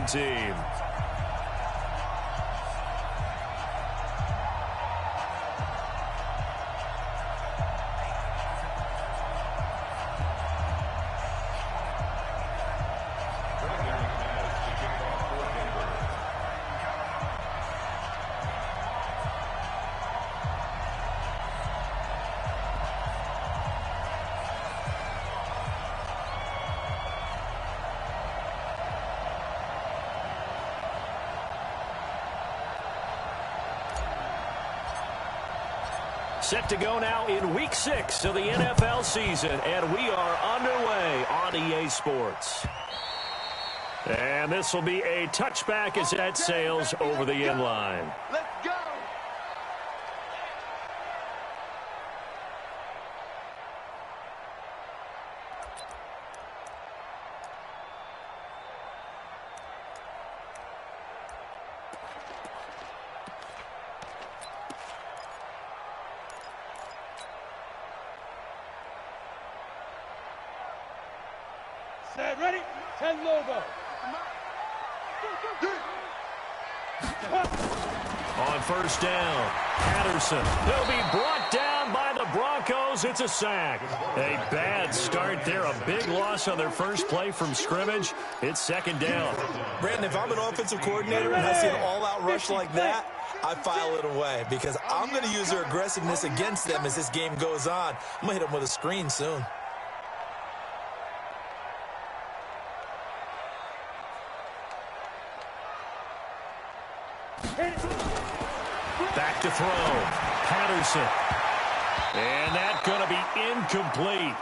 team. Set to go now in Week 6 of the NFL season, and we are underway on EA Sports. And this will be a touchback as that sails over the end line. Let's go. Set, ready? 10 logo. On first down, Patterson. He'll be brought down by the Broncos. It's a sack. A bad start there. A big loss on their first play from scrimmage. It's second down. Brandon, if I'm an offensive coordinator and I see an all-out rush like that, I file it away because I'm going to use their aggressiveness against them as this game goes on. I'm going to hit them with a screen soon. Back to throw. Patterson. And that's going to be incomplete.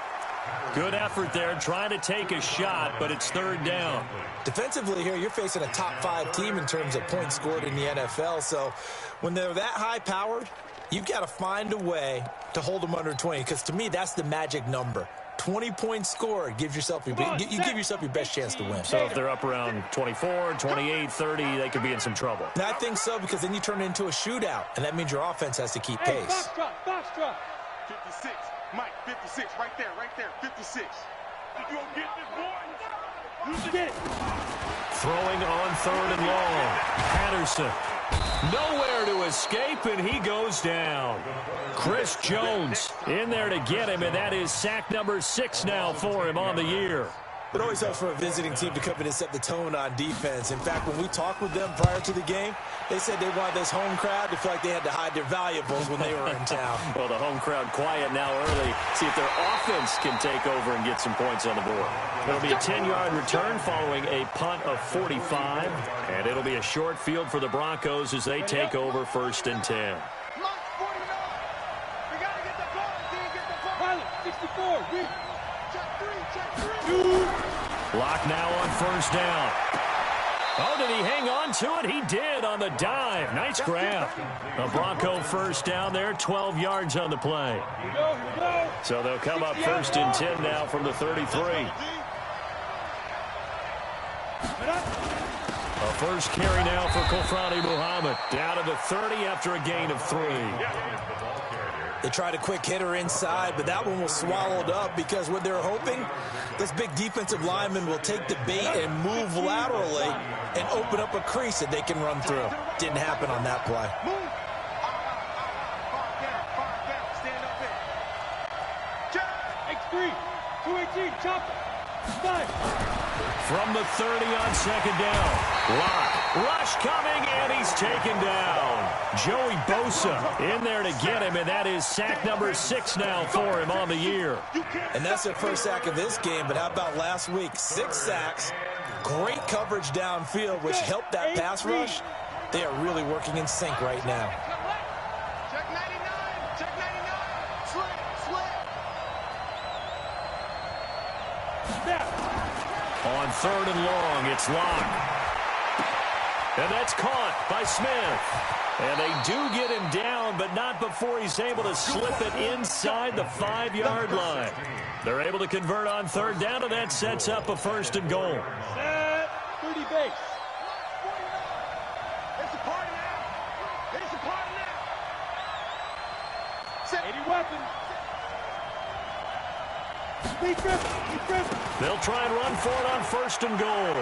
Good effort there trying to take a shot, but it's third down. Defensively here, you're facing a top-5 team in terms of points scored in the NFL. So when they're that high-powered, you've got to find a way to hold them under 20 because to me, that's the magic number. 20 points scored gives yourself you give yourself your best chance to win. So if they're up around 24, 28, 30, they could be in some trouble. And I think so because then you turn it into a shootout, and that means your offense has to keep pace. Box drop. 56. Mike, 56. Right there. 56. Did you get this, boy? You get it. Throwing on third and long. Patterson. Nowhere to escape, and he goes down. Chris Jones in there to get him, and that is sack number 6 now for him on the year. It always helps for a visiting team to come in and set the tone on defense. In fact, when we talked with them prior to the game, they said they wanted this home crowd to feel like they had to hide their valuables when they were in town. Well, the home crowd quiet now early. See if their offense can take over and get some points on the board. It'll be a 10-yard return following a punt of 45, and it'll be a short field for the Broncos as they take over first and 10. Pilot, 64. Lock now on first down. Oh, did he hang on to it? He did on the dive. Nice grab. A Bronco first down there, 12 yards on the play. Here we go. So they'll come up first and 10 now from the 33. A first carry now for Kofrani Muhammad. Down to the 30 after a gain of 3. They tried a quick hitter inside, but that one was swallowed up because what they're hoping, this big defensive lineman will take the bait and move laterally and open up a crease that they can run through. Didn't happen on that play. X3, 218, chopper. 5. From the 30 on second down. Lock. Rush coming, and he's taken down. Joey Bosa in there to get him, and that is sack number 6 now for him on the year. And that's their first sack of this game, but how about last week? 6 sacks, great coverage downfield, which helped that pass rush. They are really working in sync right now. Check 99. Check 99. Slip. On third and long, it's Lock. And that's caught by Smith. And they do get him down, but not before he's able to slip it inside the 5-yard line. They're able to convert on third down, and that sets up a first and goal. Set, 30 base. It's a party now. It's a party now. 80 weapons. Speed grip. They'll try and run for it on first and goal.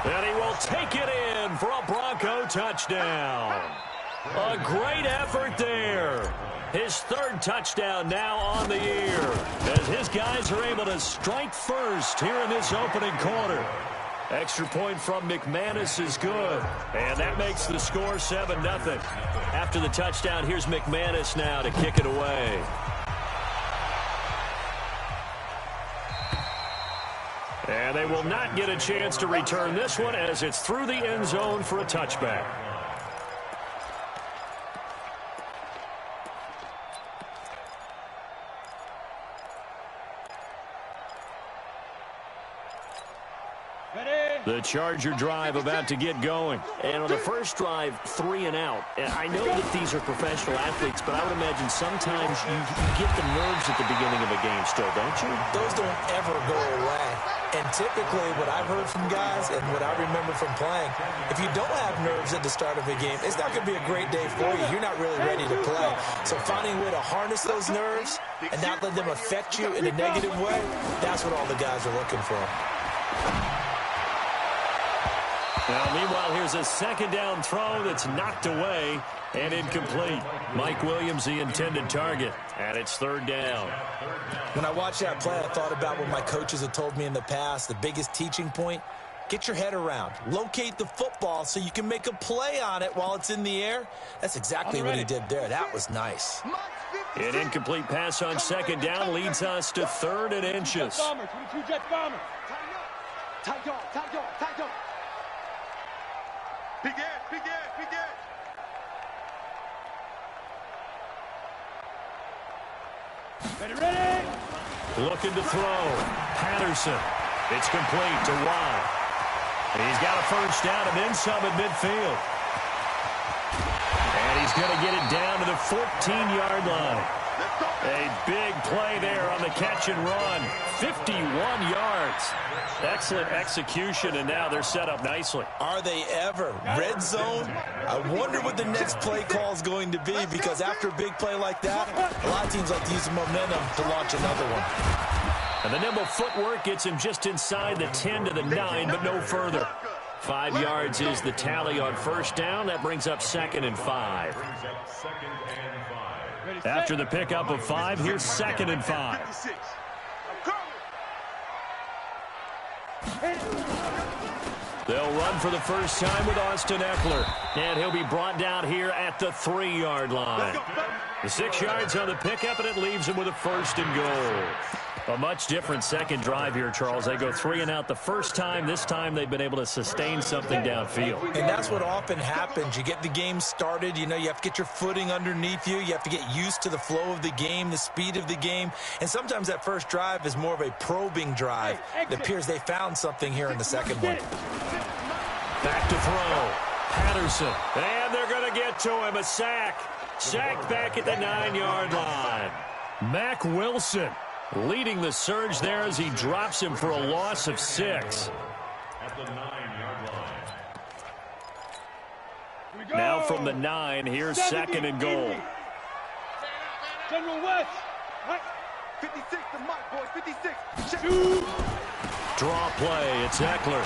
And he will will take it in for a Bronco touchdown. A great effort there. His third touchdown now on the year as his guys are able to strike first here in this opening quarter. Extra point from McManus is good, and that makes the score 7-0. After the touchdown, here's McManus now to kick it away. And they will not get a chance to return this one as it's through the end zone for a touchback. The Charger drive about to get going. And on the first drive, 3 and out. And I know that these are professional athletes, but I would imagine sometimes you get the nerves at the beginning of a game still, don't you? Those don't ever go away. And typically what I've heard from guys and what I remember from playing, if you don't have nerves at the start of a game, it's not going to be a great day for you. You're not really ready to play. So finding a way to harness those nerves and not let them affect you in a negative way, that's what all the guys are looking for. Now, meanwhile, here's a second down throw that's knocked away and incomplete. Mike Williams, the intended target, and it's third down. When I watched that play, I thought about what my coaches had told me in the past. The biggest teaching point, get your head around. Locate the football so you can make a play on it while it's in the air. That's exactly what he did there. That was nice. An incomplete pass on second down leads us to 3rd and inches. Bomber, 22 Jets bomber. Tight dog, tight dog, tight dog. Big edge, big edge, big edge. Ready? Looking to throw. Patterson. It's complete to Watt. He's got a first down and then some at midfield. And he's going to get it down to the 14-yard line. A big play there on the catch and run. 51 yards. Excellent execution, and now they're set up nicely. Are they ever? Red zone? I wonder what the next play call is going to be, because after a big play like that, a lot of teams like to use the momentum to launch another one. And the nimble footwork gets him just inside the 10 to the 9, but no further. 5 yards is the tally on first down. That brings up 2nd and 5. After the pickup of 5, here's 2nd and 5. They'll run for the first time with Austin Eckler. And he'll be brought down here at the 3-yard line. The 6 yards on the pickup, and it leaves him with a 1st and goal. A much different second drive here, Charles. They go 3 and out the first time. This time they've been able to sustain something downfield. And that's what often happens. You get the game started. You know, you have to get your footing underneath you. You have to get used to the flow of the game, the speed of the game. And sometimes that first drive is more of a probing drive. It appears they found something here in the second one. Back to throw. Patterson. And they're going to get to him. A sack. Sack back at the 9-yard line. Mack Wilson leading the surge there as he drops him for a loss of 6. At the 9-yard line. Now from the 9, here's 2nd and goal. General West. 56 to Mike, boy, 56. Draw play, it's Eckler.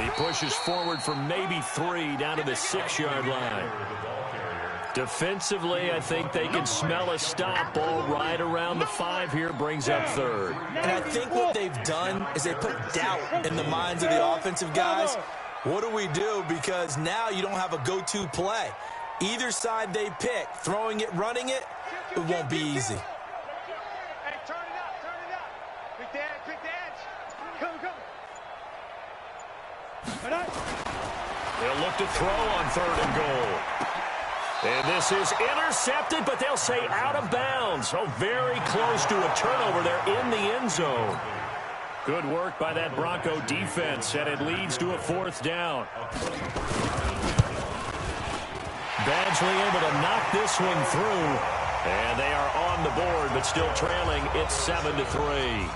He pushes forward for maybe 3 down to the 6-yard line. Defensively, I think they can smell a stop. Ball right around the 5 here, brings up 3rd. And I think what they've done is they put doubt in the minds of the offensive guys. What do we do? Because now you don't have a go-to play. Either side they pick, throwing it, running it, it won't be easy. Hey, turn it out. Pick the edge, They'll look to throw on 3rd and goal. And this is intercepted, but they'll say out of bounds. So very close to a turnover there in the end zone. Good work by that Bronco defense, and it leads to a 4th down. Badgley able to knock this one through. And they are on the board, but still trailing. It's 7-3.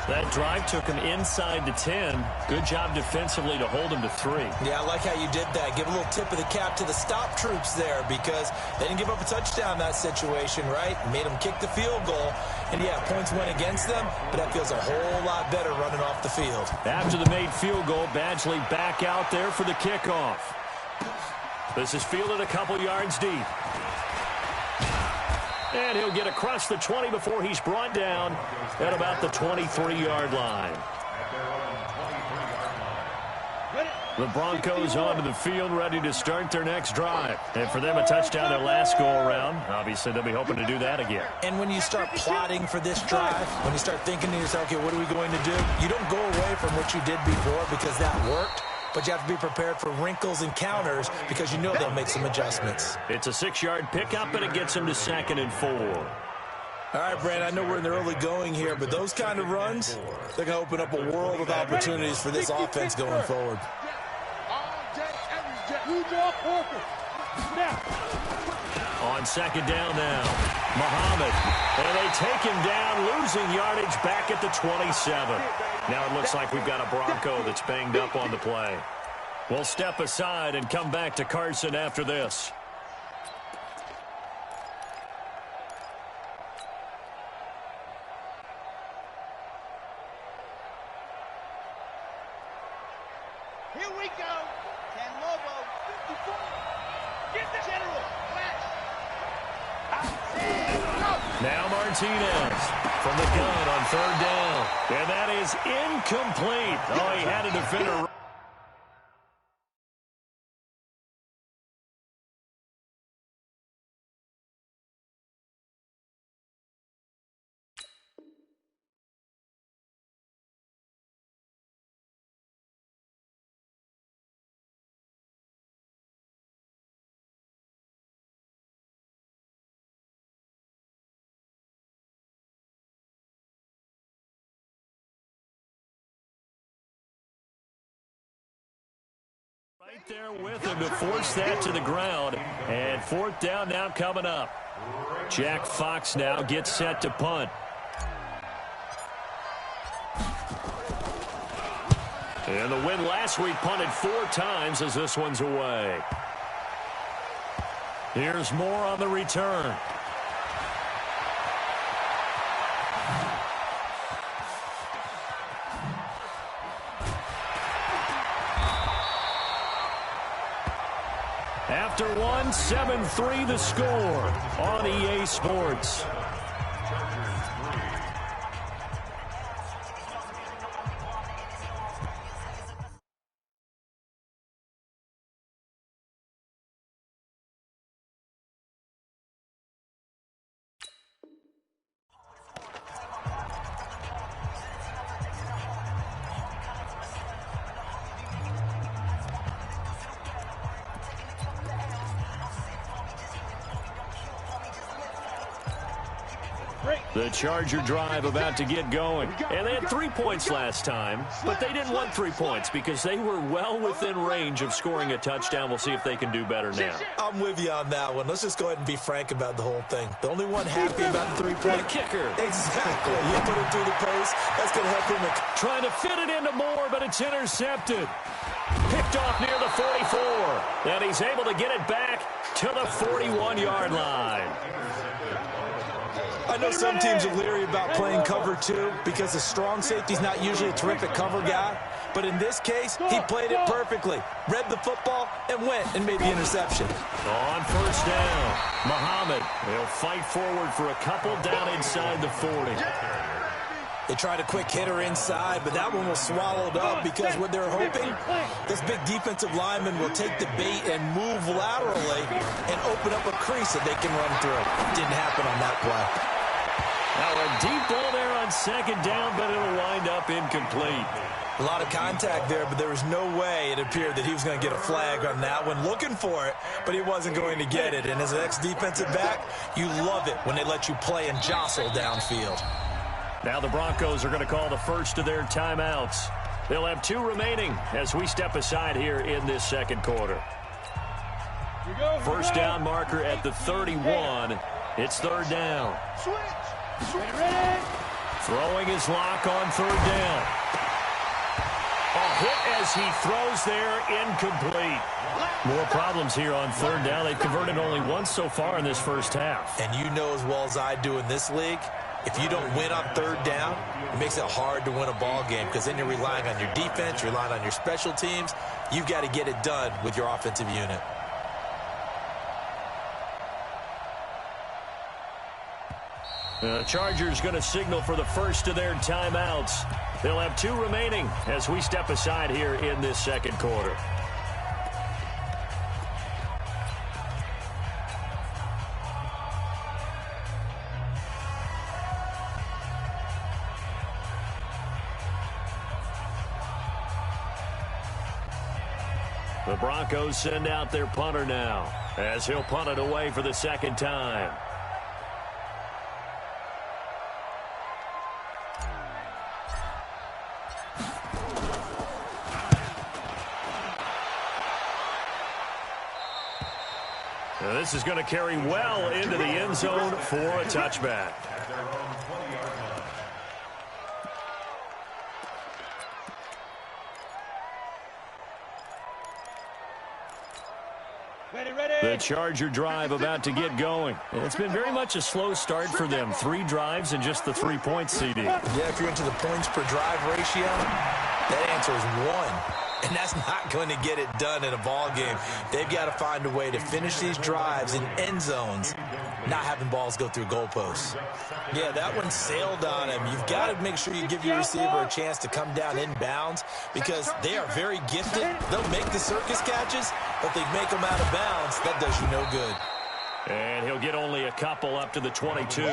That drive took him inside the 10. Good job defensively to hold him to 3. Yeah, I like how you did that. Give a little tip of the cap to the stop troops there because they didn't give up a touchdown in that situation, right? Made them kick the field goal. And, yeah, points went against them, but that feels a whole lot better running off the field. After the made field goal, Badgley back out there for the kickoff. This is fielded a couple yards deep. And he'll get across the 20 before he's brought down at about the 23-yard line. The Broncos onto the field ready to start their next drive. And for them, a touchdown their last go-around. Obviously, they'll be hoping to do that again. And when you start plotting for this drive, when you start thinking to yourself, okay, what are we going to do? You don't go away from what you did before because that worked. But you have to be prepared for wrinkles and counters because you know they'll make some adjustments. It's a 6-yard pickup, and it gets him to 2nd and 4. All right, Brand, I know we're in the early going here, but those kind of runs, they're going to open up a world of opportunities for this offense going forward. On 2nd down now, Muhammad. And they take him down, losing yardage back at the 27. Now it looks like we've got a Bronco that's banged up on the play. We'll step aside and come back to Carson after this. Here we go. Can Lobo. Get the general. Now Martinez from the gun on 3rd down. And that is incomplete. Oh, he had a defender. Right there with him to force that to the ground. And 4th down now coming up. Jack Fox now gets set to punt. And the win last week punted 4 times as this one's away. Here's more on the return. After one, 7-3 the score on EA Sports. The Charger drive about to get going. And they had 3 points last time, but they didn't want 3 points because they were well within range of scoring a touchdown. We'll see if they can do better now. I'm with you on that one. Let's just go ahead and be frank about the whole thing. The only one happy about the 3-point kicker. Exactly. You put it through the post. That's going to help him. Trying to fit it into Moore, but it's intercepted. Picked off near the 44. And he's able to get it back to the 41-yard line. I know some teams are leery about playing cover 2 because the strong safety's not usually a terrific cover guy. But in this case, he played it perfectly. Read the football and went and made the interception. On 1st down, Muhammad will fight forward for a couple down inside the 40. They tried a quick hitter inside, but that one was swallowed up because what they're hoping, this big defensive lineman will take the bait and move laterally and open up a crease that they can run through. Didn't happen on that play. Now a deep ball there on 2nd down, but it'll wind up incomplete. A lot of contact there, but there was no way it appeared that he was going to get a flag on that one. Looking for it, but he wasn't going to get it. And as an ex-defensive back, you love it when they let you play and jostle downfield. Now the Broncos are going to call the first of their timeouts. They'll have 2 remaining as we step aside here in this 2nd quarter. 1st down marker at the 31. It's 3rd down. Throwing his lock on third down. A hit as he throws there, incomplete. More problems here on third down. They've converted only once so far in this first half. And you know as well as I do in this league, if you don't win on third down, it makes it hard to win a ball game because then you're relying on your defense, you're relying on your special teams. You've got to get it done with your offensive unit. The Chargers going to signal for the first of their timeouts. They'll have 2 remaining as we step aside here in this second quarter. The Broncos send out their punter now as he'll punt it away for the second time. Now this is going to carry well into the end zone for a touchback. The Charger drive about to get going. It's been very much a slow start for them. 3 drives and just the 3 points, CD. Yeah, if you're into the points per drive ratio, that answer is 1. And that's not going to get it done in a ball game. They've got to find a way to finish these drives in end zones, not having balls go through goalposts. Yeah, that one sailed on him. You've got to make sure you give your receiver a chance to come down inbounds because they are very gifted. They'll make the circus catches, but they make them out of bounds. That does you no good. And he'll get only a couple up to the 22.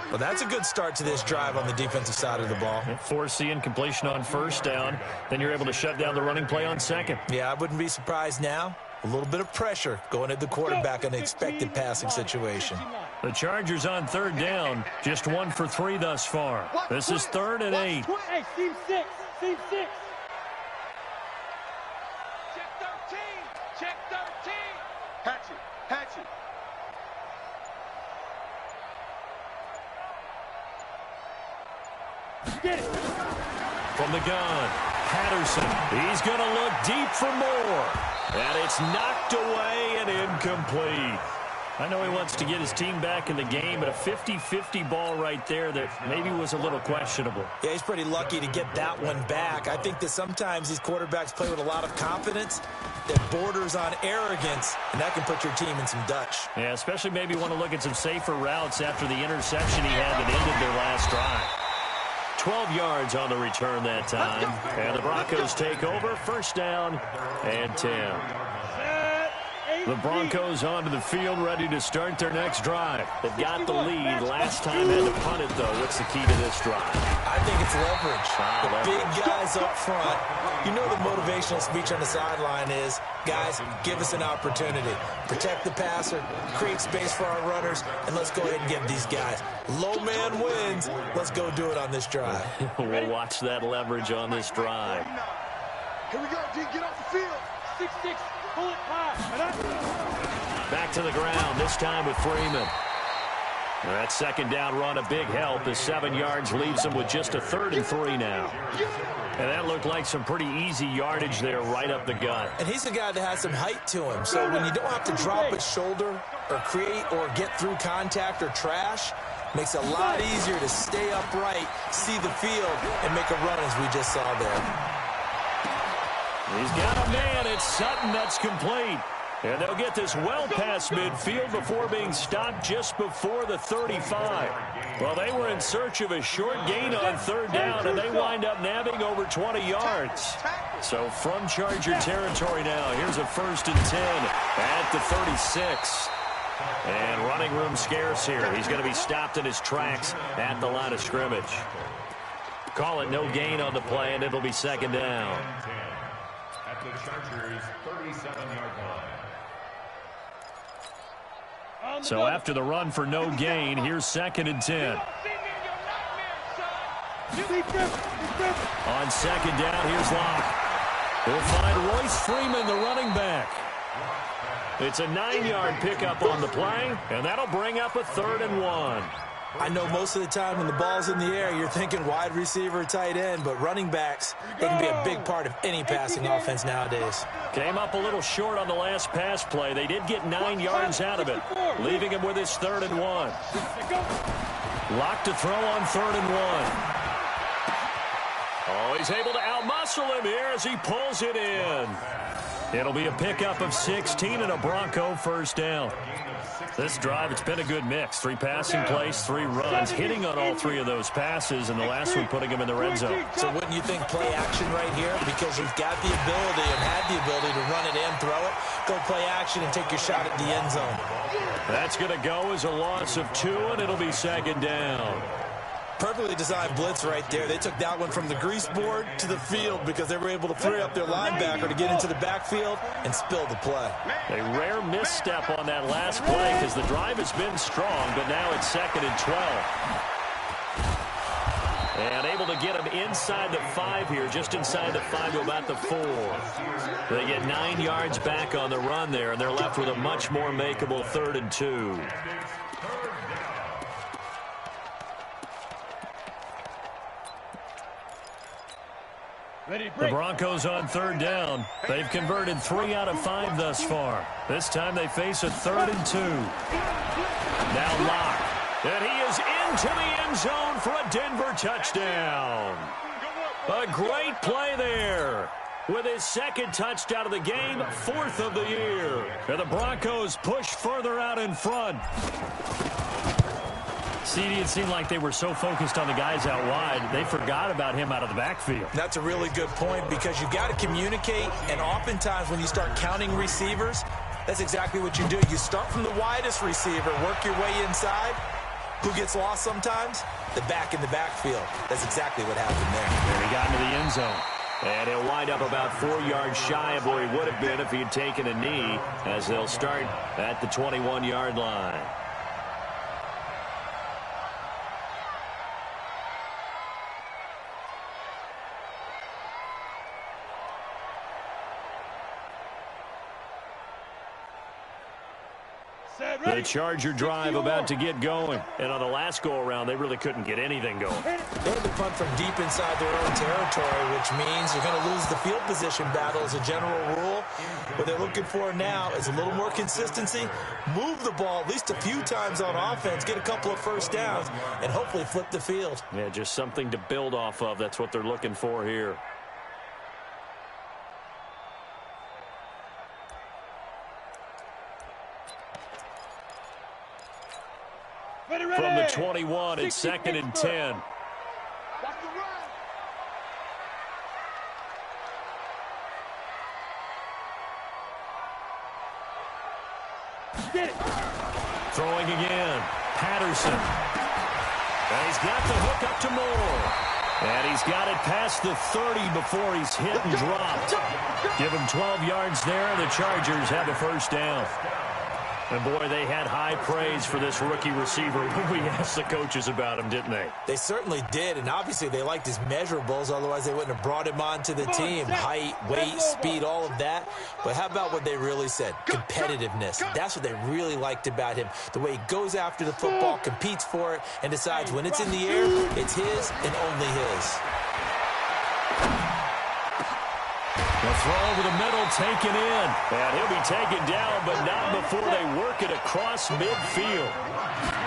Well, that's a good start to this drive on the defensive side of the ball. Force the incompletion on first down. Then you're able to shut down the running play on second. Yeah, I wouldn't be surprised now. A little bit of pressure going at the quarterback in an expected passing situation. The Chargers on third down, just 1 for 3 thus far. This is 3rd and 8. Hey, team 6. Team 6. Check 13. Check 13. Hatchet. Hatchet. Get it. From the gun, Patterson. He's going to look deep for more. And it's knocked away and incomplete. I know he wants to get his team back in the game, but a 50-50 ball right there that maybe was a little questionable. Yeah, he's pretty lucky to get that one back. I think that sometimes these quarterbacks play with a lot of confidence that borders on arrogance, and that can put your team in some Dutch. Yeah, especially maybe want to look at some safer routes after the interception he had that ended their last drive. 12 yards on the return that time. And the Broncos take over. First down and 10. The Broncos onto the field, ready to start their next drive. They've got the lead. Last time had to punt it, though. What's the key to this drive? I think it's leverage. The leverage. big guys up front. You know the motivational speech on the sideline is, guys, give us an opportunity. Protect the passer, create space for our runners, and let's go ahead and get these guys. Low man wins. Let's go do it on this drive. We'll watch that leverage on this drive. Here we go, D. Get off the field. 6-6. Pull it high. Back to the ground, this time with Freeman. That second down run, a big help. The 7 yards leaves them with just a 3rd and 3 now. And that looked like some pretty easy yardage there right up the gut. And he's a guy that has some height to him. So when you don't have to drop his shoulder or create or get through contact or trash, makes it a lot easier to stay upright, see the field, and make a run as we just saw there. He's got a man. It's Sutton. That's complete. And they'll get this well past midfield before being stopped just before the 35. Well, they were in search of a short gain on third down, and they wind up nabbing over 20 yards. So from Charger territory now, here's a 1st and 10 at the 36. And running room scarce here. He's going to be stopped in his tracks at the line of scrimmage. Call it no gain on the play, and it'll be 2nd down. At the Chargers' 37-yard line. So after the run for no gain, here's 2nd and 10. On 2nd down, here's Locke. He'll find Royce Freeman, the running back. It's a 9-yard pickup on the play, and that'll bring up a 3rd and 1. I know most of the time when the ball's in the air, you're thinking wide receiver, tight end, but running backs, they can be a big part of any passing offense nowadays. Came up a little short on the last pass play. They did get 9 yards out of it, leaving him with his 3rd and 1. Lock to throw on 3rd and 1. Oh, he's able to outmuscle him here as he pulls it in. It'll be a pickup of 16 and a Bronco first down. This drive, it's been a good mix. 3 passing plays, 3 runs, hitting on all 3 of those passes, and the last one putting him in the red zone. So wouldn't you think play action right here? Because you've got the ability and had the ability to run it in, throw it, go play action and take your shot at the end zone. That's going to go as a loss of 2, and it'll be 2nd down. Perfectly designed blitz right there. They took that one from the grease board to the field because they were able to free up their linebacker to get into the backfield and spill the play. A rare misstep on that last play because the drive has been strong, but now it's 2nd and 12. And able to get him inside the 5 here, just inside the 5 to about the 4. They get 9 yards back on the run there, and they're left with a much more makeable 3rd and 2. The Broncos on 3rd down. They've converted 3 out of 5 thus far. This time they face a 3rd and 2. Now Locke. And he is into the end zone for a Denver touchdown. A great play there. With his 2nd touchdown of the game, 4th of the year. And the Broncos push further out in front. CD, it seemed like they were so focused on the guys out wide, they forgot about him out of the backfield. That's a really good point because you've got to communicate, and oftentimes when you start counting receivers, that's exactly what you do. You start from the widest receiver, work your way inside. Who gets lost sometimes? The back in the backfield. That's exactly what happened there. And he got into the end zone. And he'll wind up about 4 yards shy of where he would have been if he had taken a knee, as they'll start at the 21-yard line. The Charger drive about to get going. And on the last go-around, they really couldn't get anything going. They had to punt from deep inside their own territory, which means you're going to lose the field position battle as a general rule. What they're looking for now is a little more consistency, move the ball at least a few times on offense, get a couple of first downs, and hopefully flip the field. Yeah, just something to build off of. That's what they're looking for here. From the 21, it's 2nd and 10. Get it. Throwing again. Patterson. And he's got the hook up to Moore. And he's got it past the 30 before he's hit and dropped. Give him 12 yards there, and the Chargers have a first down. And, boy, they had high praise for this rookie receiver when we asked the coaches about him, didn't they? They certainly did, and obviously they liked his measurables. Otherwise, they wouldn't have brought him onto the team. Height, weight, speed, all of that. But how about what they really said? Competitiveness. That's what they really liked about him. The way he goes after the football, competes for it, and decides when it's in the air, it's his and only his. The throw over the middle, taken in. And he'll be taken down, but not before they work it across midfield.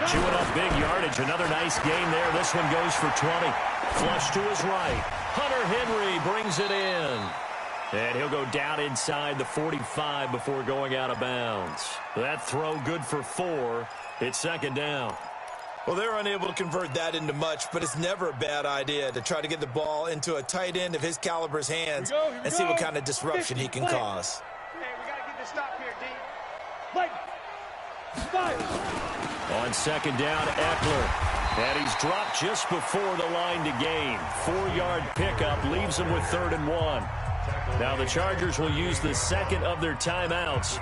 Chewing up big yardage. Another nice gain there. This one goes for 20. Flush to his right. Hunter Henry brings it in. And he'll go down inside the 45 before going out of bounds. That throw good for 4. It's 2nd down. Well, they're unable to convert that into much, but it's never a bad idea to try to get the ball into a tight end of his caliber's hands and see what kind of disruption he can cause. Hey, we got to get this stop here, D. Like, fire. On 2nd down, Eckler. And he's dropped just before the line to gain. 4-yard pickup leaves him with 3rd and 1. Now the Chargers will use the 2nd of their timeouts,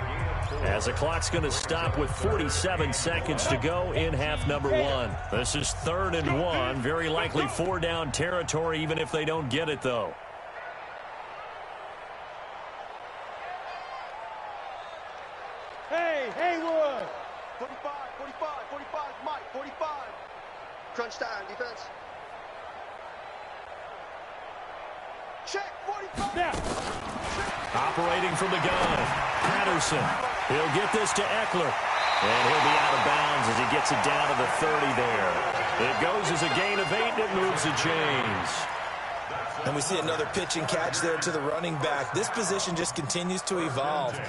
as the clock's going to stop with 47 seconds to go in half number 1. This is 3rd and 1. Very likely 4-down territory, even if they don't get it, though. Hey, Haywood. 45, 45, 45, Mike, 45. crunch time, defense. Check, 45. Snap. Operating from the gun, Patterson. He'll get this to Eckler. And he'll be out of bounds as he gets it down to the 30 there. It goes as a gain of 8, and it moves the chains. And we see another pitch and catch there to the running back. This position just continues to evolve.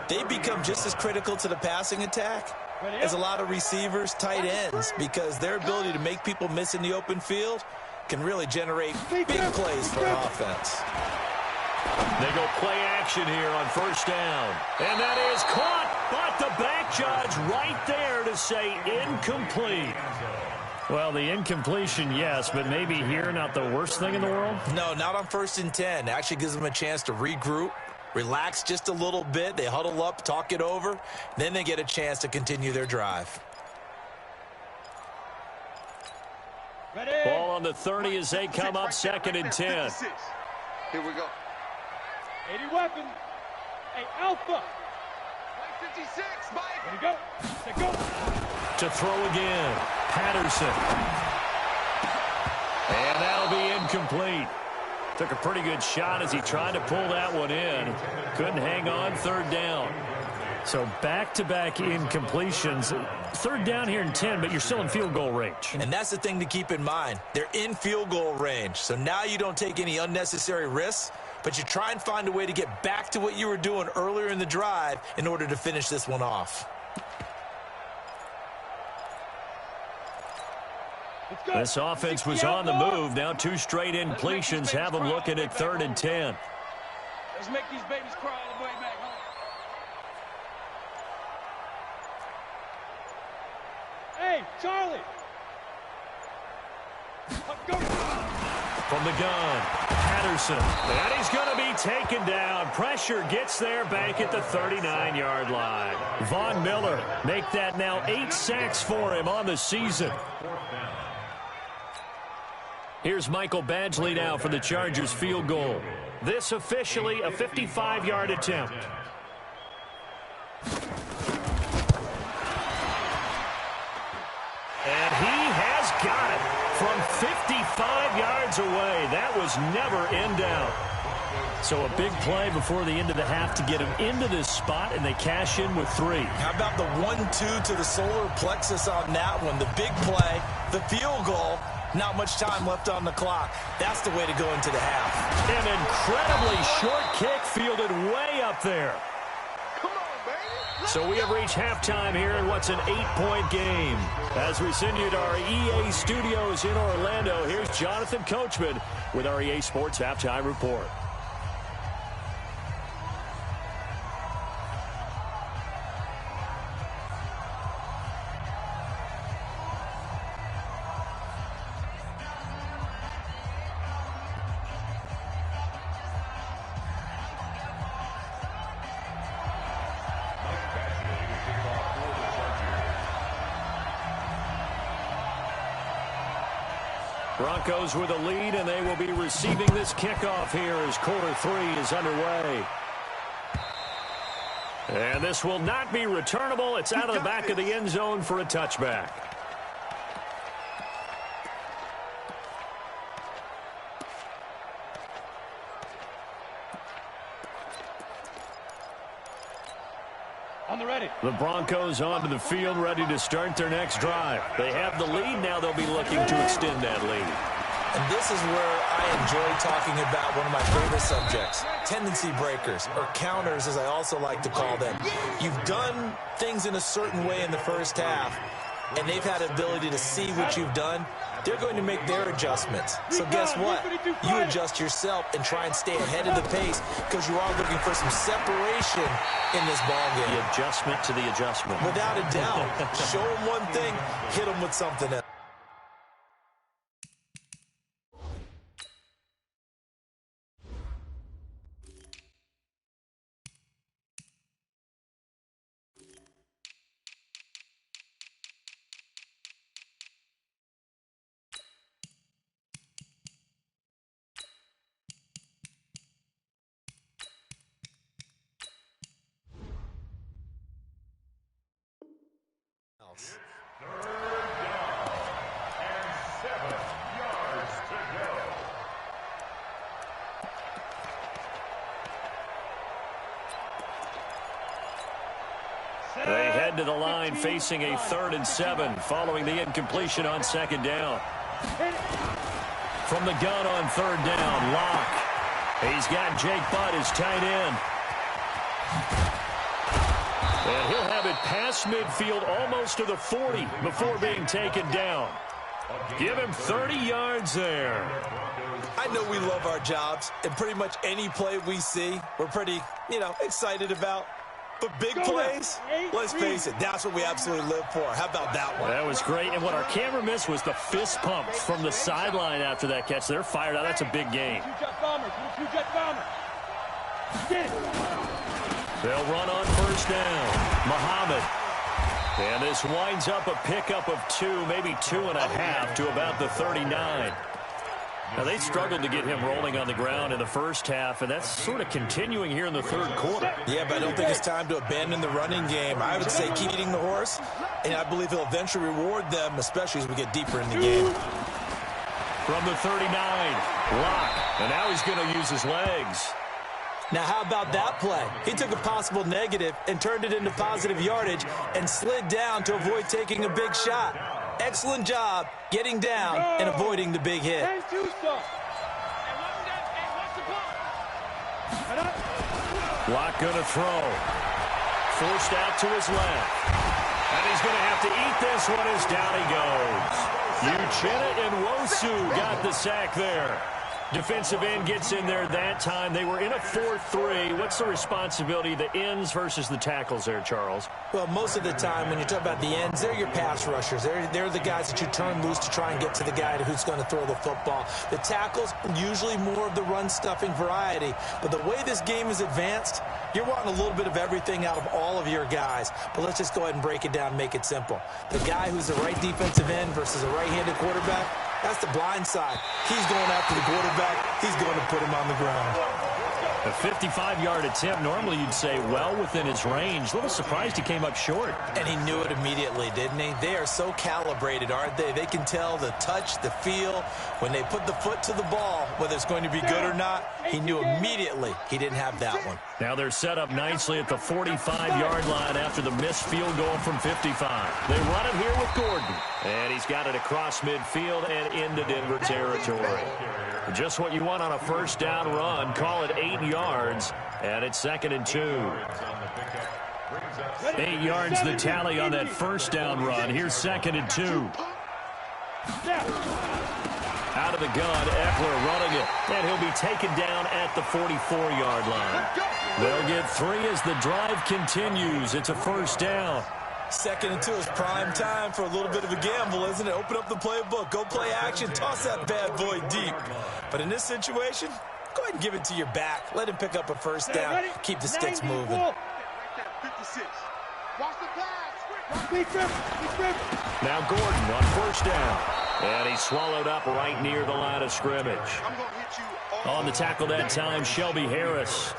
They become just as critical to the passing attack as a lot of receivers, tight ends, because their ability to make people miss in the open field can really generate big plays for offense. They go play action here on first down. And that is caught, but the back judge right there to say incomplete. Well, the incompletion, yes, but maybe here not the worst thing in the world? No, not on 1st and 10. Actually gives them a chance to regroup, relax just a little bit. They huddle up, talk it over. Then they get a chance to continue their drive. Ready. Ball on the 30 as they come up 2nd and 10. Here we go. 80 weapon. Hey, Alpha. 56, Mike. Ready to go. Set go. To throw again, Patterson. And that'll be incomplete. Took a pretty good shot as he tried to pull that one in. Couldn't hang on, 3rd down. So back-to-back incompletions. 3rd down here in 10, but you're still in field goal range. And that's the thing to keep in mind. They're in field goal range. So now you don't take any unnecessary risks, but you try and find a way to get back to what you were doing earlier in the drive in order to finish this one off. This offense was on the move. Now 2 straight incompletions have them looking at 3rd and 10. Let's make these babies cry all the way back home. Hey, Charlie. Go. From the gun, Patterson. And he's going to be taken down. Pressure gets there back at the 39-yard line. Von Miller make that now 8 sacks for him on the season. Here's Michael Badgley now for the Chargers field goal. This officially a 55-yard attempt. And he has got it from 55 yards away. That was never in doubt. So a big play before the end of the half to get him into this spot, and they cash in with 3. How about the 1-2 to the solar plexus on that one? The big play, the field goal. Not much time left on the clock. That's the way to go into the half. An incredibly short kick fielded way up there. Come on, baby. So we have reached halftime here in what's an 8-point game. As we send you to our EA studios in Orlando, here's Jonathan Coachman with our EA Sports Halftime Report. Broncos with a lead, and they will be receiving this kickoff here as quarter 3 is underway. And this will not be returnable. It's out of the back of the end zone for a touchback. On the ready. The Broncos onto the field, ready to start their next drive. They have the lead. Now they'll be looking to extend that lead. And this is where I enjoy talking about one of my favorite subjects, tendency breakers, or counters as I also like to call them. You've done things in a certain way in the first half, and they've had the ability to see what you've done. They're going to make their adjustments. So guess what? You adjust yourself and try and stay ahead of the pace because you are looking for some separation in this ballgame. The adjustment to the adjustment. Without a doubt. Show them one thing, hit them with something else. They head to the line facing a 3rd and 7 following the incompletion on 2nd down. From the gun on 3rd down, Locke. He's got Jake Butt as tight end. And he'll have it past midfield almost to the 40 before being taken down. Give him 30 yards there. I know we love our jobs, and pretty much any play we see, we're pretty, excited about. But big plays, let's face it, that's what we absolutely live for. How about that one? That was great. And what our camera missed was the fist pump from the sideline after that catch. They're fired out. That's a big game. They'll run on 1st down. Muhammad. And this winds up a pickup of 2, maybe 2.5 to about the 39. Now, they struggled to get him rolling on the ground in the first half, and that's sort of continuing here in the 3rd quarter. Yeah, but I don't think it's time to abandon the running game. I would say keep eating the horse, and I believe he'll eventually reward them, especially as we get deeper in the game. From the 39, Locke, and now he's going to use his legs. Now, how about that play? He took a possible negative and turned it into positive yardage and slid down to avoid taking a big shot. Excellent job getting down and avoiding the big hit. Locke going to throw. Forced out to his left. And he's going to have to eat this one as down he goes. Uchenna and Wosu got the sack there. Defensive end gets in there that time. They were in a 4-3. What's the responsibility of the ends versus the tackles there, Charles? Well, most of the time when you talk about the ends, they're your pass rushers. They're the guys that you turn loose to try and get to the guy who's going to throw the football. The tackles, usually more of the run-stuffing variety. But the way this game is advanced, you're wanting a little bit of everything out of all of your guys. But let's just go ahead and break it down and make it simple. The guy who's the right defensive end versus a right-handed quarterback, that's the blind side. He's going after the quarterback. He's going to put him on the ground. A 55-yard attempt. Normally you'd say well within his range. A little surprised he came up short. And he knew it immediately, didn't he? They are so calibrated, aren't they? They can tell the touch, the feel. When they put the foot to the ball, whether it's going to be good or not, he knew immediately he didn't have that one. Now they're set up nicely at the 45-yard line after the missed field goal from 55. They run it here with Gordon. And he's got it across midfield and into Denver territory. Just what you want on a 1st down run. Call it 8 yards, and it's 2nd and 2. 8 yards the tally on that 1st down run. Here's 2nd and 2. Out of the gun, Eckler running it, and he'll be taken down at the 44-yard line. They'll get 3 as the drive continues. It's a 1st down. 2nd and 2 is prime time for a little bit of a gamble, isn't it? Open up the playbook, go play action, toss that bad boy deep. But in this situation, go ahead and give it to your back. Let him pick up a 1st down. Keep the sticks moving. Right there, 56. Watch the pass. Now Gordon on 1st down. And he's swallowed up right near the line of scrimmage. I'm going to hit you On the tackle that time, Shelby Harris.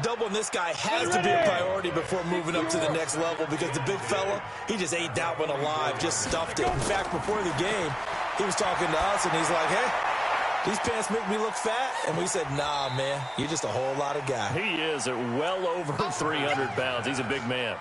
Doubling this guy has to be a priority before moving up to the next level because the big fella, he just ate that one alive, just stuffed it. In fact, before the game, he was talking to us, and he's like, hey, these pants make me look fat. And we said, nah, man, you're just a whole lot of guy. He is at well over 300 pounds. He's a big man.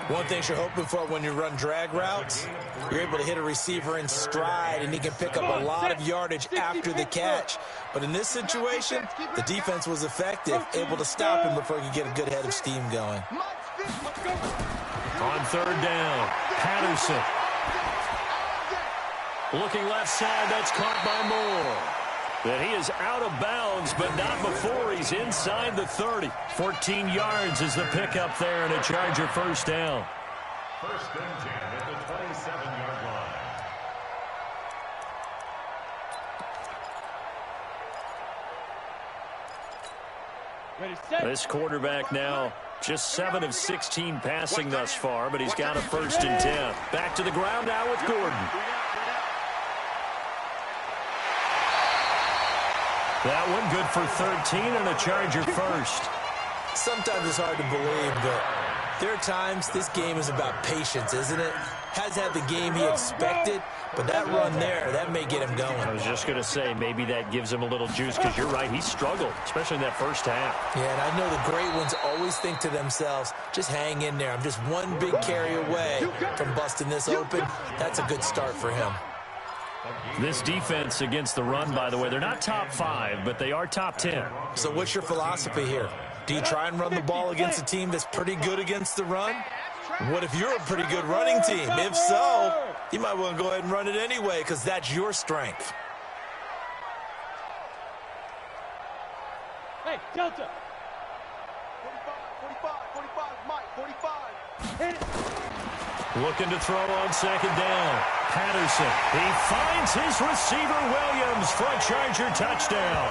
One thing you're hoping for when you run drag routes, you're able to hit a receiver in stride, and he can pick up a lot of yardage after the catch. But in this situation, the defense was effective, able to stop him before he could get a good head of steam going. On 3rd down, Patterson. Looking left side, that's caught by Moore. That he is out of bounds, but not before he's inside the 30. 14 yards is the pickup there, and a Charger 1st down. 1st and 10 at the 27-yard line. This quarterback now just 7 of 16 passing thus far, but he's got a 1st and 10. Back to the ground now with Gordon. That one good for 13 and a Charger 1st. Sometimes it's hard to believe, but there are times this game is about patience, isn't it? has had the game he expected, but that run there, that may get him going. I was just going to say, maybe that gives him a little juice, because you're right, he struggled, especially in that first half. Yeah, and I know the great ones always think to themselves, just hang in there. I'm just one big carry away from busting this open. That's a good start for him. This defense against the run, by the way, they're not top 5, but they are top 10. So what's your philosophy here? Do you try and run the ball against a team that's pretty good against the run? What if you're a pretty good running team? If so, you might want to go ahead and run it anyway, because that's your strength. Hey, Delta. 45, Mike, 45. Hit it. Looking to throw on second down. Patterson. He finds his receiver, Williams, for a Charger touchdown.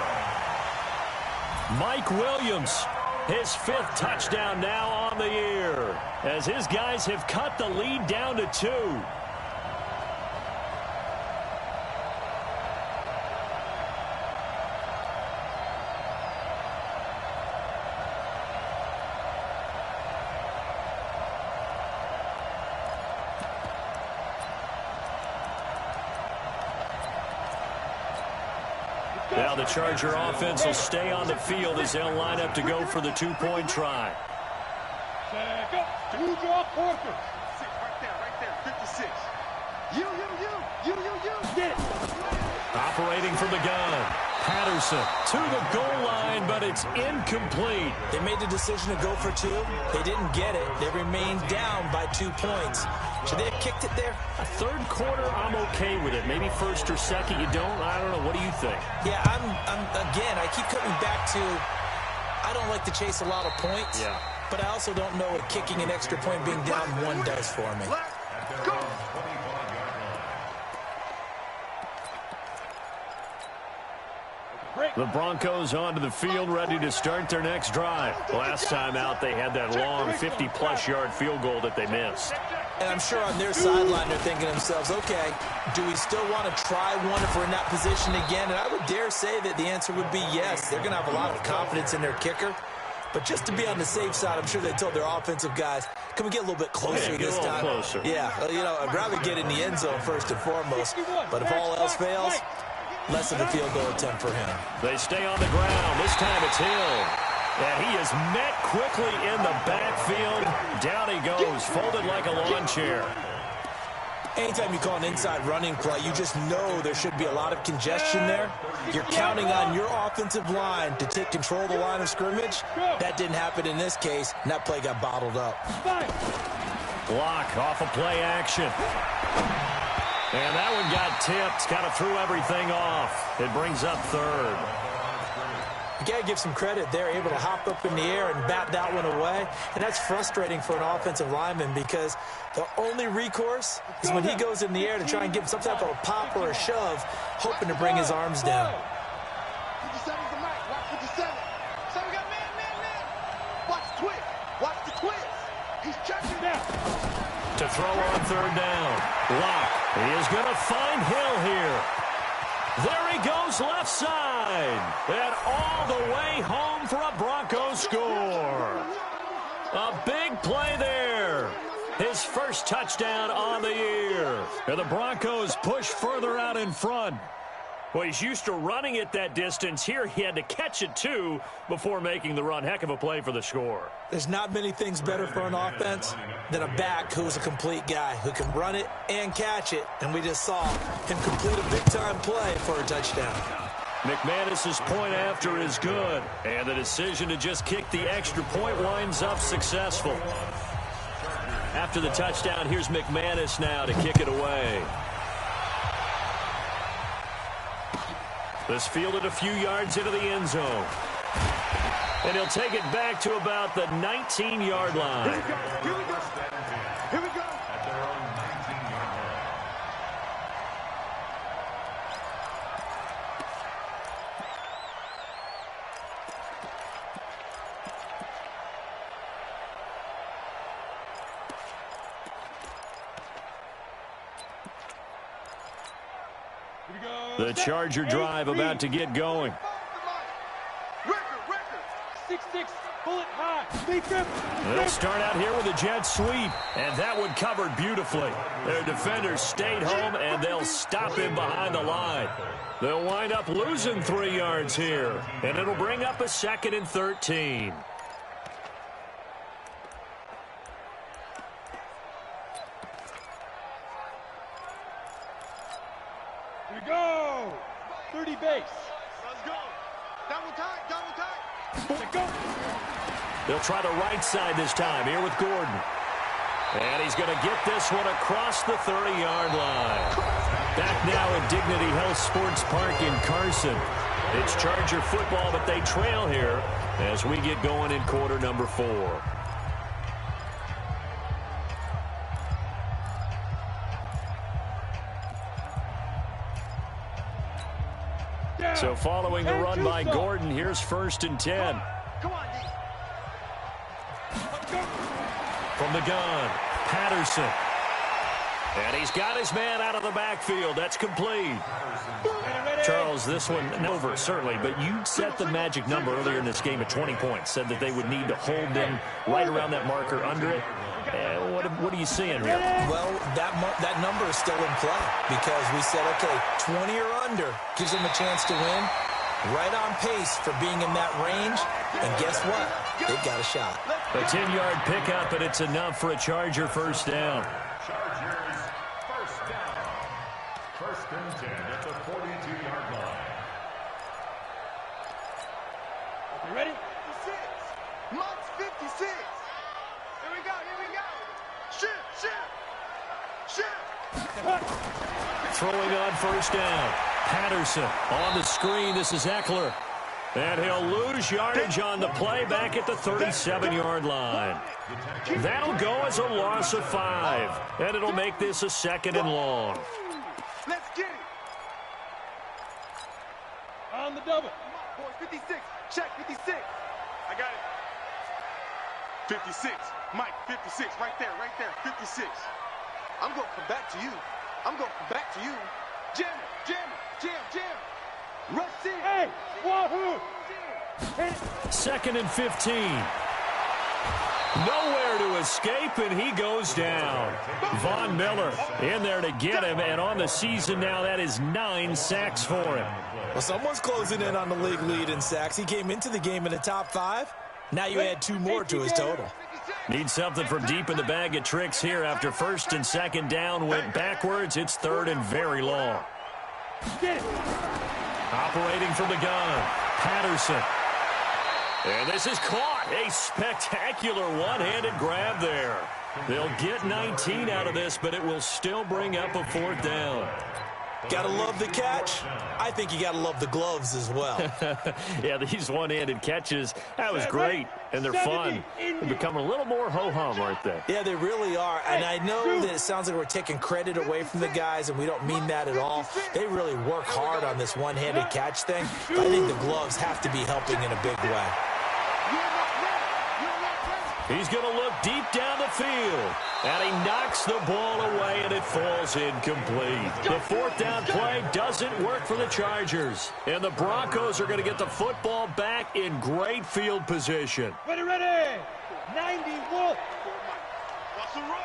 Mike Williams, his 5th touchdown now on the year, as his guys have cut the lead down to 2. Now the Charger offense will stay on the field as they'll line up to go for the 2-point try. Go. You draw Porter. Right there, 56. You. Get it. Operating from the gun. Patterson to the goal line, but it's incomplete. They made the decision to go for 2. They didn't get it. They remained down by 2 points. Should they have kicked it there? A third quarter, I'm okay with it. Maybe first or second, you don't. I don't know. What do you think? Yeah, again, I keep coming back to, I don't like to chase a lot of points. Yeah. But I also don't know what kicking an extra point being down 1 does for me. Let's go. The Broncos onto the field, ready to start their next drive. Last time out, they had that long 50-plus yard field goal that they missed. And I'm sure on their sideline they're thinking to themselves, okay, do we still want to try one if we're in that position again? And I would dare say that the answer would be yes. They're going to have a lot of confidence in their kicker. But just to be on the safe side, I'm sure they told their offensive guys, can we get a little bit closer this time? Closer. Yeah, I'd rather get in the end zone first and foremost. But if all else fails, less of a field goal attempt for him. They stay on the ground. This time it's Hill. And he is met quickly in the backfield. Down he goes, folded like a lawn chair. Anytime you call an inside running play, you just know there should be a lot of congestion there. You're counting on your offensive line to take control of the line of scrimmage. That didn't happen in this case, and that play got bottled up. Block off of play action. And that one got tipped, kind of threw everything off. It brings up third. You got to give some credit. They're able to hop up in the air and bat that one away. And that's frustrating for an offensive lineman because the only recourse is when he goes in the air to try and give some type of a pop or a shove, hoping to bring his arms down. 57's the mic. Watch 57. So we got man. Watch the twist. Watch the twist. He's checking down. To throw on third down. Locke. He is going to find Hill here. There he goes left side. And all the way home for a Broncos score. A big play there. His first touchdown on the year. And the Broncos push further out in front. Well, he's used to running it that distance. Here he had to catch it, too, before making the run. Heck of a play for the score. There's not many things better for an offense than a back who's a complete guy who can run it and catch it. And we just saw him complete a big-time play for a touchdown. McManus's point after is good. And the decision to just kick the extra point winds up successful. After the touchdown, here's McManus now to kick it away. This fielded a few yards into the end zone. And he'll take it back to about the 19-yard line. Here we go. At their own 19-yard line. The Charger drive about to get going. Record. 6'6", bullet high. Speed grip. They'll start out here with a jet sweep, and that one covered beautifully. Their defenders stayed home, and they'll stop him behind the line. They'll wind up losing 3 yards here, and it'll bring up a 2nd and 13. Here we go. 30 base. Let's go. Double tight, double tight. Let go. They'll try the right side this time here with Gordon. And he's going to get this one across the 30-yard line. Back now at Dignity Health Sports Park in Carson. It's Charger football, but they trail here as we get going in quarter number 4. So following the run by Gordon, here's 1st and 10. Come on, D. From the gun, Patterson. And he's got his man out of the backfield. That's complete. Charles, this one over, certainly, but you set the magic number earlier in this game at 20 points. Said that they would need to hold them right around that marker under it. What are you seeing here? Well, that number is still in play because we said, okay, 20 or under gives them a chance to win. Right on pace for being in that range. And guess what? They've got a shot. A 10-yard pickup, and it's enough for a Charger first down. Chargers first down. 1st and 10 at the 42-yard line. You ready? 56. Monk's 56. Here we go, here we go. Shoot. Throwing on first down. Patterson on the screen. This is Eckler. And he'll lose yardage on the play back at the 37-yard line. That'll go as a loss of 5. And it'll make this a 2nd and long. Let's get it. On the double. Boy, 56. Check 56. I got it. 56. Mike, 56. Right there, 56. I'm going to come back to you. Jam. Rush in. Hey, wahoo. 2nd and 15. Nowhere to escape, and he goes down. Von Miller in there to get him, and on the season now, that is 9 sacks for him. Well, someone's closing in on the league lead in sacks. He came into the game in the top 5. Now you add 2 more to his total. Need something from deep in the bag of tricks here after 1st and 2nd down went backwards. It's 3rd and very long. Get it. Operating from the gun, Patterson. And this is caught. A spectacular one-handed grab there. They'll get 19 out of this, but it will still bring up a 4th down. Gotta love the catch. I think you gotta love the gloves as well. Yeah, these one-handed catches, that was great, and they're fun. They're becoming a little more ho-hum, aren't they? Yeah, they really are. And I know that it sounds like we're taking credit away from the guys, and we don't mean that at all. They really work hard on this one-handed catch thing. But I think the gloves have to be helping in a big way. He's going to look deep down the field, and he knocks the ball away, and it falls incomplete. The 4th down play doesn't work for the Chargers, and the Broncos are going to get the football back in great field position. Ready. 90 Wolf. Watch the run.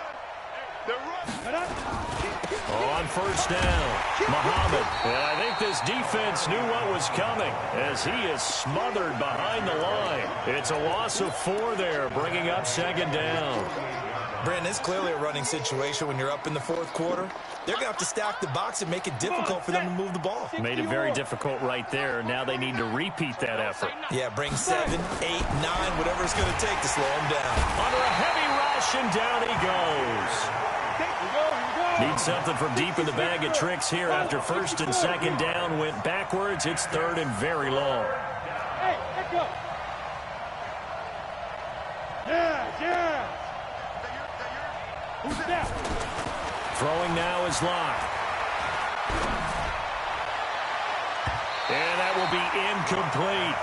They're running. On first down, Muhammad. And I think this defense knew what was coming as he is smothered behind the line. It's a loss of 4 there, bringing up 2nd down. Brandon, it's clearly a running situation when you're up in the 4th quarter. They're going to have to stack the box and make it difficult for them to move the ball. Made it very difficult right there. Now they need to repeat that effort. Yeah, bring 7, 8, 9, whatever it's going to take to slow him down. Under a heavy rush, and down he goes. Need something from deep in the bag of tricks here after 1st and 2nd down went backwards. It's 3rd and very long. Hey, let go. Yeah. Who's that? Throwing now is Locke. And that will be incomplete.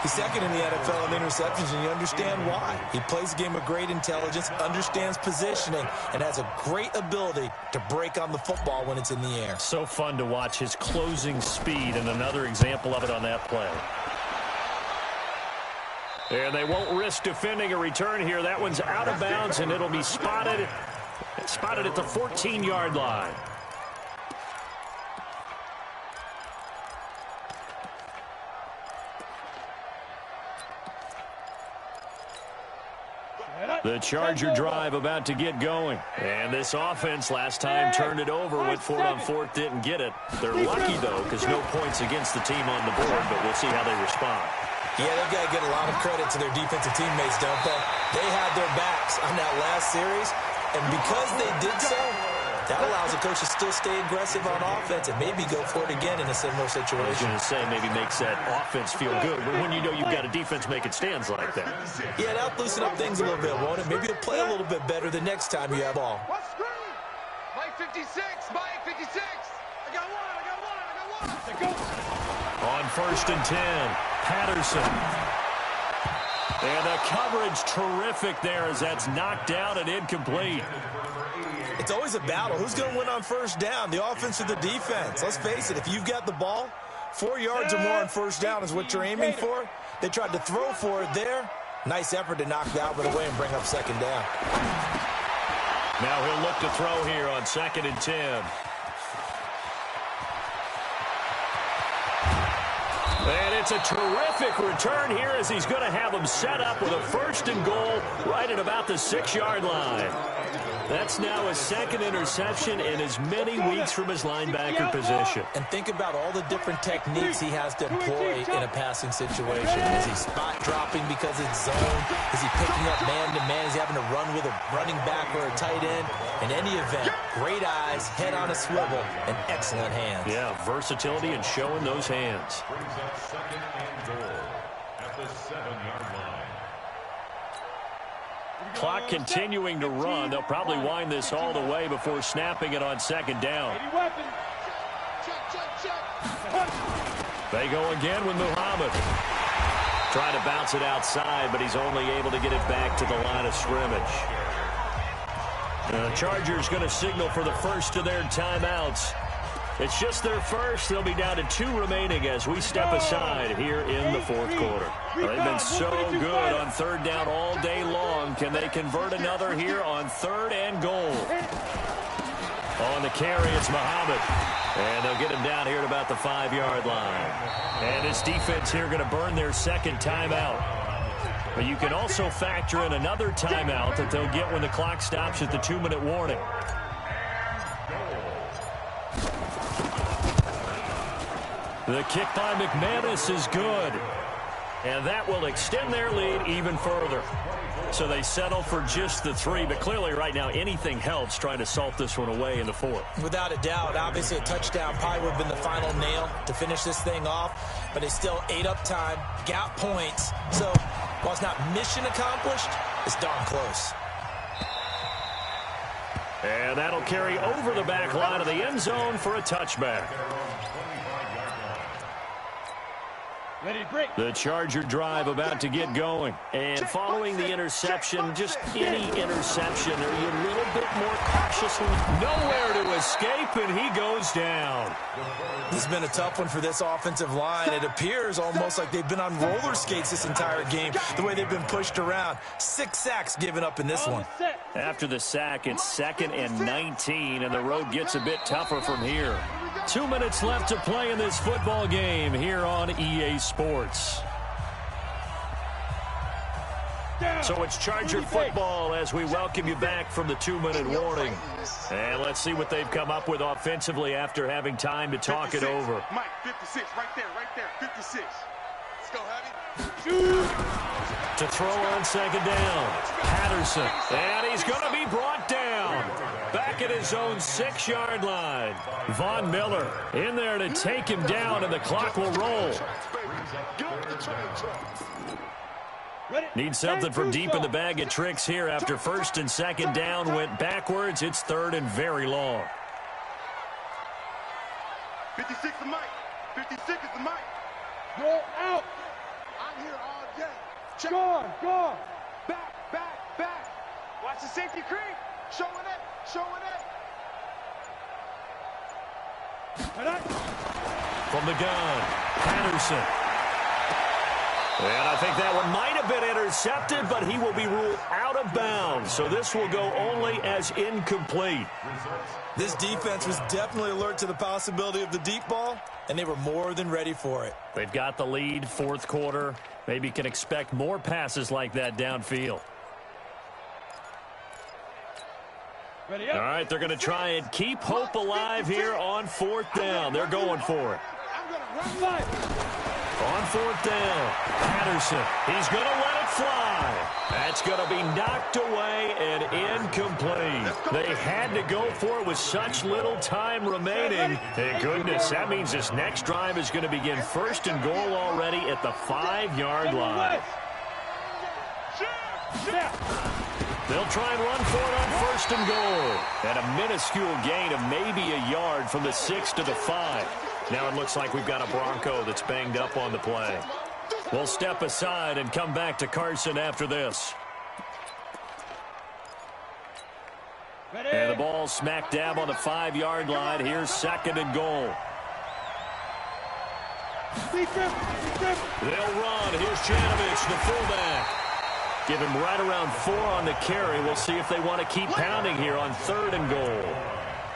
He's 2nd in the NFL in interceptions, and you understand why. He plays a game of great intelligence, understands positioning, and has a great ability to break on the football when it's in the air. So fun to watch his closing speed, and another example of it on that play. And they won't risk defending a return here. That one's out of bounds, and it'll be spotted at the 14-yard line. The Charger drive about to get going. And this offense last time turned it over, went for it on fourth, didn't get it. They're lucky, though, because no points against the team on the board, but we'll see how they respond. Yeah, they've got to get a lot of credit to their defensive teammates, don't they? They had their backs on that last series, and because they did so, that allows the coach to still stay aggressive on offense and maybe go for it again in a similar situation. I was going to say maybe makes that offense feel good, but when you know you've got a defense making stands like that. Yeah, that'll loosen up things a little bit, won't it? Maybe you'll play a little bit better the next time you have ball. Mike 56, Mike 56. I got one. On 1st and 10, Patterson. And the coverage terrific there as that's knocked down and incomplete. It's always a battle. Who's going to win on first down, the offense or the defense? Let's face it, if you've got the ball, 4 yards or more on first down is what you're aiming for. They tried to throw for it there. Nice effort to knock that one away and bring up second down. Now he'll look to throw here on 2nd and 10. And it's a terrific return here as he's going to have them set up with a 1st and goal right at about the 6-yard line. That's now his 2nd interception in as many weeks from his linebacker position. And think about all the different techniques he has to employ in a passing situation. Is he spot dropping because it's zone? Is he picking up man-to-man? Is he having to run with a running back or a tight end? In any event, great eyes, head on a swivel, and excellent hands. Yeah, versatility and showing those hands. Brings up 2nd and goal at the 7-yard line. Clock continuing to run. They'll probably wind this all the way before snapping it on 2nd down. They go again with Muhammad. Trying to bounce it outside, but he's only able to get it back to the line of scrimmage. The Chargers going to signal for the first of their timeouts. It's just their first. They'll be down to 2 remaining as we step aside here in the 4th quarter. They've been so good on 3rd down all day long. Can they convert another here on 3rd and goal? On the carry, it's Muhammad. And they'll get him down here at about the 5-yard line. And this defense here going to burn their 2nd timeout. But you can also factor in another timeout that they'll get when the clock stops at the 2-minute warning. The kick by McManus is good. And that will extend their lead even further. So they settle for just the 3. But clearly right now anything helps trying to salt this one away in the 4th. Without a doubt. Obviously a touchdown probably would have been the final nail to finish this thing off. But they still ate up time, got points. So while it's not mission accomplished, it's darn close. And that'll carry over the back line of the end zone for a touchback. The Charger drive about to get going. And following the interception, just any interception, are you a little bit more cautious? Nowhere to escape, and he goes down. This has been a tough one for this offensive line. It appears almost like they've been on roller skates this entire game, the way they've been pushed around. 6 sacks given up in this one. After the sack, it's 2nd and 19, and the road gets a bit tougher from here. 2 minutes left to play in this football game here on EA Sports. So it's Charger football as we welcome you back from the 2-minute warning. And let's see what they've come up with offensively after having time to talk it over. Mike, 56, right there, 56. Let's go, Heavy. To throw on 2nd down, Patterson. And he's going to be brought down. Back at his own 6-yard line. Von Miller in there to take him down, and the clock will roll. Need something from deep in the bag of tricks here after 1st and 2nd down went backwards. It's 3rd and very long. 56 is Mike. 56 is the Mike. Go out. I'm here all day. Check. Go. Back. Watch the safety creep. Showing it. From the gun, Patterson. And I think that one might have been intercepted, but he will be ruled out of bounds. So this will go only as incomplete. This defense was definitely alert to the possibility of the deep ball, and they were more than ready for it. They've got the lead, fourth quarter. Maybe can expect more passes like that downfield. Ready All up. right, they're going to try and keep hope alive here on fourth down. They're going for it. I'm going to run fight. On fourth down, Patterson, he's going to let it fly. That's going to be knocked away and incomplete. They had to go for it with such little time remaining. Thank goodness, that means this next drive is going to begin first and goal already at the 5-yard line. They'll try and run for it on first and goal. And a minuscule gain of maybe a yard from the 6 to the 5. Now it looks like we've got a Bronco that's banged up on the play. We'll step aside and come back to Carson after this. Ready. And the ball smack dab on the 5-yard line. Here's second and goal. They'll run. Here's Janovich, the fullback. Give him right around 4 on the carry. We'll see if they want to keep pounding here on third and goal.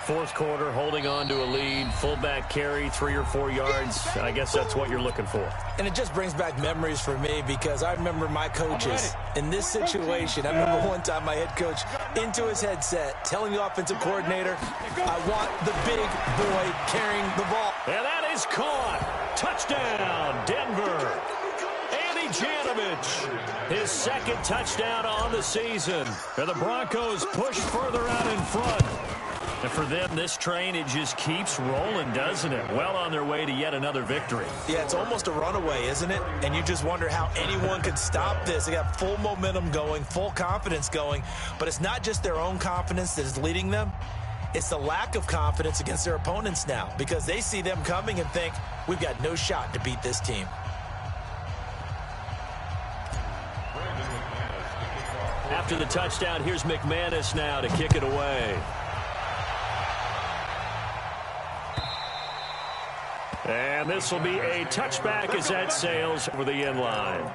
Fourth quarter, holding on to a lead. Fullback carry, 3 or 4 yards. I guess that's what you're looking for. And it just brings back memories for me because I remember my coaches in this situation. I remember one time my head coach into his headset telling the offensive coordinator, I want the big boy carrying the ball. And that is caught. Touchdown, Denver. Andy Janovich, his second touchdown on the season. And the Broncos push further out in front. And for them, this train, it just keeps rolling, doesn't it? Well on their way to yet another victory. Yeah, it's almost a runaway, isn't it? And you just wonder how anyone could stop this. They got full momentum going, full confidence going. But it's not just their own confidence that is leading them. It's the lack of confidence against their opponents now because they see them coming and think, we've got no shot to beat this team. After the touchdown, here's McManus now to kick it away. And this will be a touchback as that sails over the end line.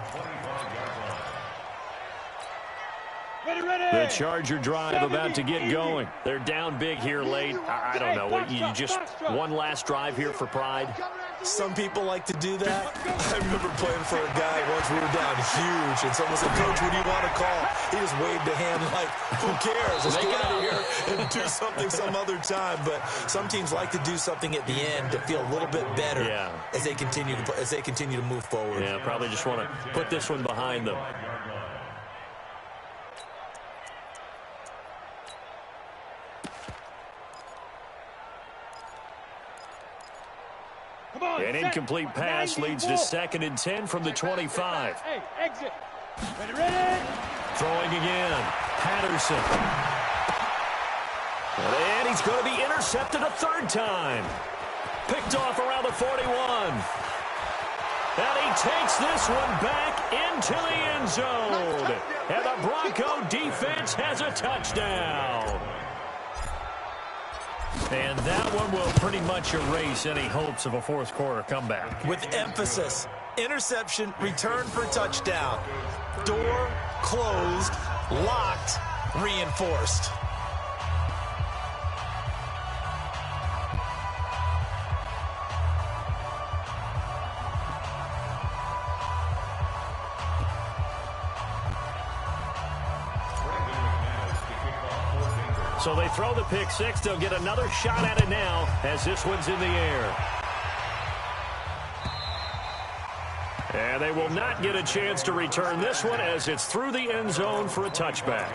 The Charger drive about to get going. They're down big here late. I don't know. You just one last drive here for pride. Some people like to do that. I remember playing for a guy once. We were down huge, and someone said, Coach, what do you want to call? He just waved a hand like, who cares? Let's get out of here and do something some other time. But some teams like to do something at the end to feel a little bit better as they continue to move forward. Yeah, probably just want to put this one behind them. An incomplete pass leads to 2nd and 10 from the 25. Hey, exit. Ready. Throwing again. Patterson. And he's going to be intercepted a third time. Picked off around the 41. And he takes this one back into the end zone. And the Bronco defense has a touchdown. And that one will pretty much erase any hopes of a fourth quarter comeback. With emphasis, interception, return for touchdown. Door closed, locked, reinforced. So they throw the pick six. They'll get another shot at it now as this one's in the air. And they will not get a chance to return this one as it's through the end zone for a touchback.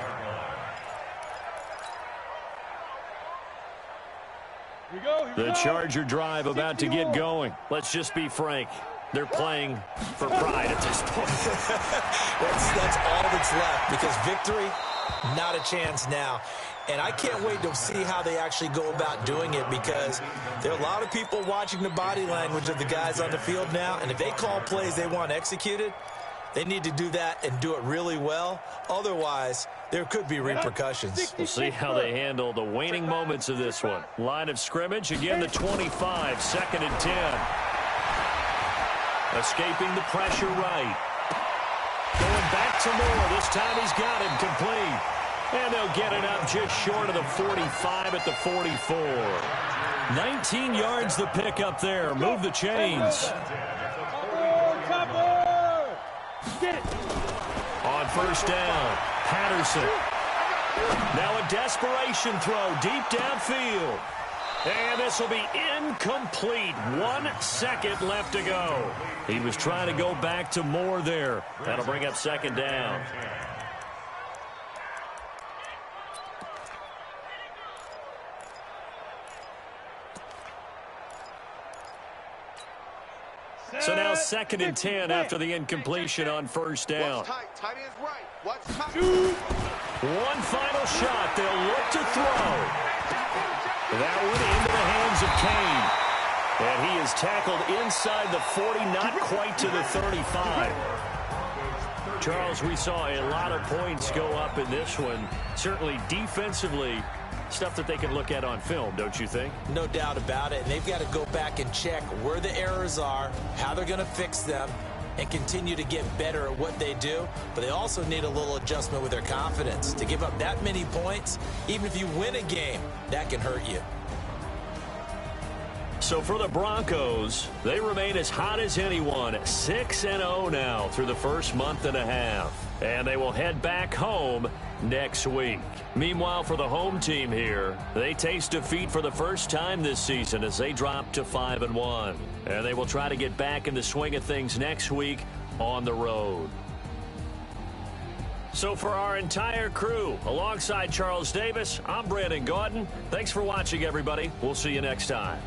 The Charger drive about to get going. Let's just be frank. They're playing for pride at this point. That's all that's left because victory, not a chance now. And I can't wait to see how they actually go about doing it because there are a lot of people watching the body language of the guys on the field now. And if they call plays they want executed, they need to do that and do it really well. Otherwise, there could be repercussions. We'll see how they handle the waning moments of this one. Line of scrimmage, again the 25, 2nd and 10. Escaping the pressure right. Back to Moore. This time he's got him complete. And they'll get it up just short of the 45 at the 44. 19 yards the pick up there. Move the chains. Get it. On first down, Patterson. Now a desperation throw deep downfield. And this will be incomplete. 1 second left to go. He was trying to go back to Moore there. That'll bring up second down. So now 2nd and 10 after the incompletion on first down. Watch tight. Tight end's right. Watch tight. One final shot. They'll look to throw. That one into the hands of Kane. And he is tackled inside the 40, not quite to the 35. Charles, we saw a lot of points go up in this one. Certainly defensively, stuff that they can look at on film, don't you think? No doubt about it. And they've got to go back and check where the errors are, how they're going to fix them, and continue to get better at what they do. But they also need a little adjustment with their confidence. To give up that many points, even if you win a game, that can hurt you. So for the Broncos, they remain as hot as anyone, 6-0 now through the first month and a half. And they will head back home next week. Meanwhile, for the home team here, they taste defeat for the first time this season as they drop to 5-1. And they will try to get back in the swing of things next week on the road. So for our entire crew, alongside Charles Davis, I'm Brandon Gaudin. Thanks for watching, everybody. We'll see you next time.